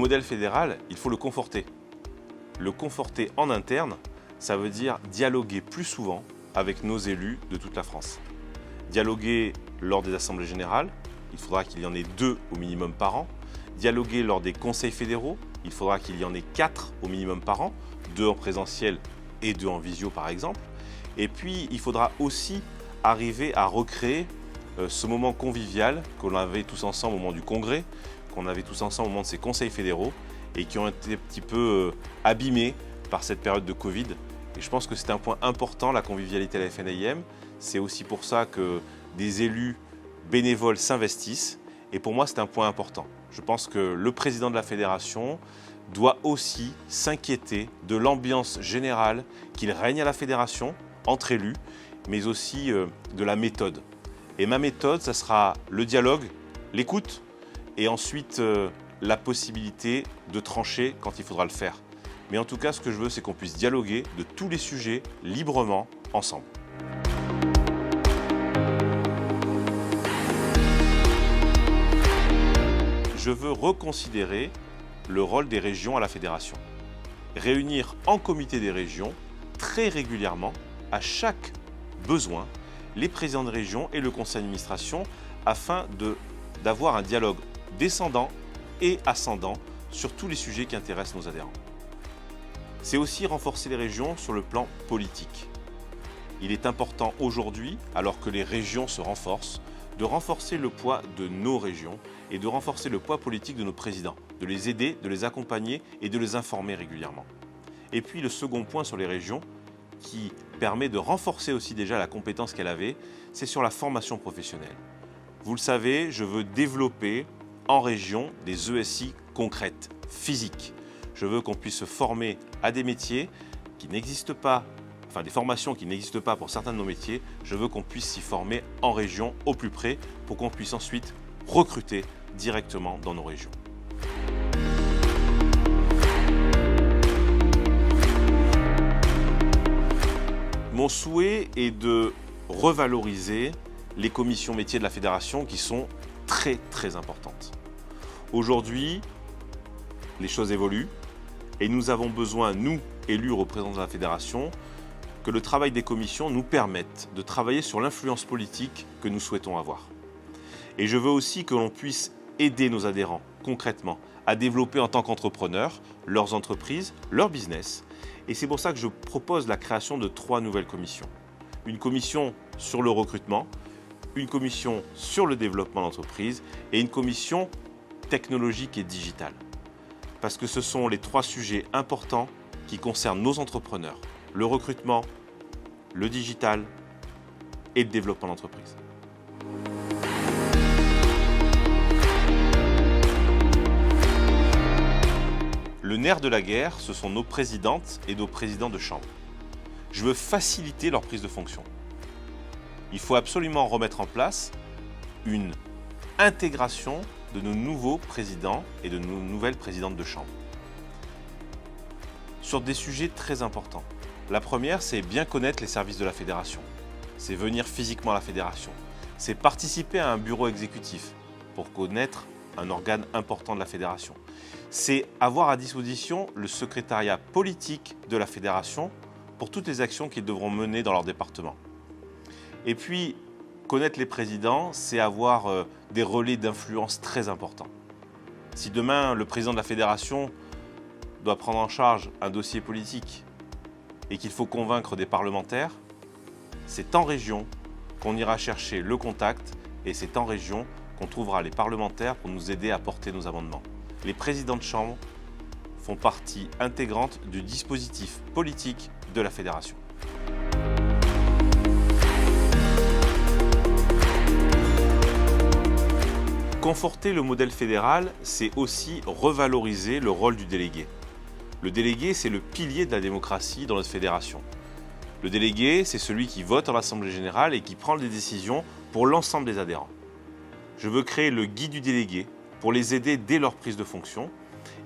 modèle fédéral, il faut le conforter. Le conforter en interne, ça veut dire dialoguer plus souvent avec nos élus de toute la France. Dialoguer lors des assemblées générales, il faudra qu'il y en ait 2 au minimum par an. Dialoguer lors des conseils fédéraux, il faudra qu'il y en ait 4 au minimum par an, 2 en présentiel et 2 en visio par exemple. Et puis il faudra aussi arriver à recréer ce moment convivial qu'on avait tous ensemble au moment du congrès, qu'on avait tous ensemble au moment de ces conseils fédéraux et qui ont été un petit peu abîmés par cette période de Covid. Et je pense que c'est un point important, la convivialité à la FNAIM. C'est aussi pour ça que des élus bénévoles s'investissent. Et pour moi, c'est un point important. Je pense que le président de la fédération doit aussi s'inquiéter de l'ambiance générale qu'il règne à la fédération, entre élus, mais aussi de la méthode. Et ma méthode, ça sera le dialogue, l'écoute, et ensuite la possibilité de trancher quand il faudra le faire. Mais en tout cas, ce que je veux, c'est qu'on puisse dialoguer de tous les sujets librement, ensemble. Je veux reconsidérer le rôle des régions à la fédération. Réunir en comité des régions, très régulièrement, à chaque besoin, les présidents de région et le conseil d'administration afin d'avoir un dialogue descendant et ascendant sur tous les sujets qui intéressent nos adhérents. C'est aussi renforcer les régions sur le plan politique. Il est important aujourd'hui, alors que les régions se renforcent, de renforcer le poids de nos régions et de renforcer le poids politique de nos présidents, de les aider, de les accompagner et de les informer régulièrement. Et puis le second point sur les régions, qui permet de renforcer aussi déjà la compétence qu'elle avait, c'est sur la formation professionnelle. Vous le savez, je veux développer en région des ESI concrètes, physiques. Je veux qu'on puisse se former à des métiers qui n'existent pas, enfin des formations qui n'existent pas pour certains de nos métiers. Je veux qu'on puisse s'y former en région, au plus près, pour qu'on puisse ensuite recruter directement dans nos régions. Mon souhait est de revaloriser les commissions métiers de la fédération qui sont très très importantes. Aujourd'hui, les choses évoluent et nous avons besoin, nous, élus représentants de la fédération, que le travail des commissions nous permette de travailler sur l'influence politique que nous souhaitons avoir. Et je veux aussi que l'on puisse aider nos adhérents concrètement à développer en tant qu'entrepreneurs leurs entreprises, leur business. Et c'est pour ça que je propose la création de 3 nouvelles commissions. Une commission sur le recrutement, une commission sur le développement d'entreprise et une commission technologique et digitale. Parce que ce sont les 3 sujets importants qui concernent nos entrepreneurs. Le recrutement, le digital et le développement d'entreprise. Le nerf de la guerre, ce sont nos présidentes et nos présidents de chambre. Je veux faciliter leur prise de fonction. Il faut absolument remettre en place une intégration de nos nouveaux présidents et de nos nouvelles présidentes de chambre. Sur des sujets très importants. La première, c'est bien connaître les services de la fédération. C'est venir physiquement à la fédération. C'est participer à un bureau exécutif pour connaître un organe important de la fédération. C'est avoir à disposition le secrétariat politique de la fédération pour toutes les actions qu'ils devront mener dans leur département. Et puis, connaître les présidents, c'est avoir des relais d'influence très importants. Si demain, le président de la fédération doit prendre en charge un dossier politique et qu'il faut convaincre des parlementaires, c'est en région qu'on ira chercher le contact et c'est en région qu'on trouvera les parlementaires pour nous aider à porter nos amendements. Les présidents de chambre font partie intégrante du dispositif politique de la fédération. Conforter le modèle fédéral, c'est aussi revaloriser le rôle du délégué. Le délégué, c'est le pilier de la démocratie dans notre fédération. Le délégué, c'est celui qui vote en assemblée générale et qui prend des décisions pour l'ensemble des adhérents. Je veux créer le guide du délégué pour les aider dès leur prise de fonction.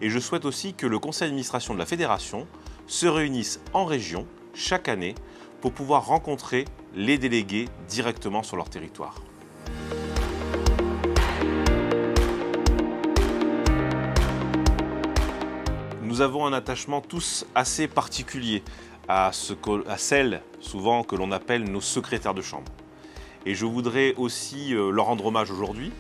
Et je souhaite aussi que le conseil d'administration de la fédération se réunisse en région chaque année pour pouvoir rencontrer les délégués directement sur leur territoire. nous avons un attachement tous assez particulier à celles souvent que l'on appelle nos secrétaires de chambre. Et je voudrais aussi leur rendre hommage aujourd'hui,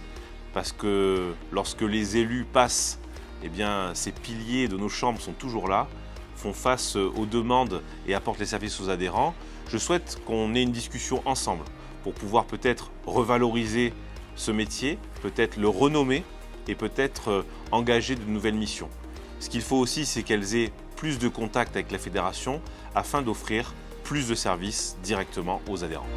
parce que lorsque les élus passent, eh bien, ces piliers de nos chambres sont toujours là, font face aux demandes et apportent les services aux adhérents. Je souhaite qu'on ait une discussion ensemble pour pouvoir peut-être revaloriser ce métier, peut-être le renommer et peut-être engager de nouvelles missions. Ce qu'il faut aussi, c'est qu'elles aient plus de contact avec la fédération afin d'offrir plus de services directement aux adhérents.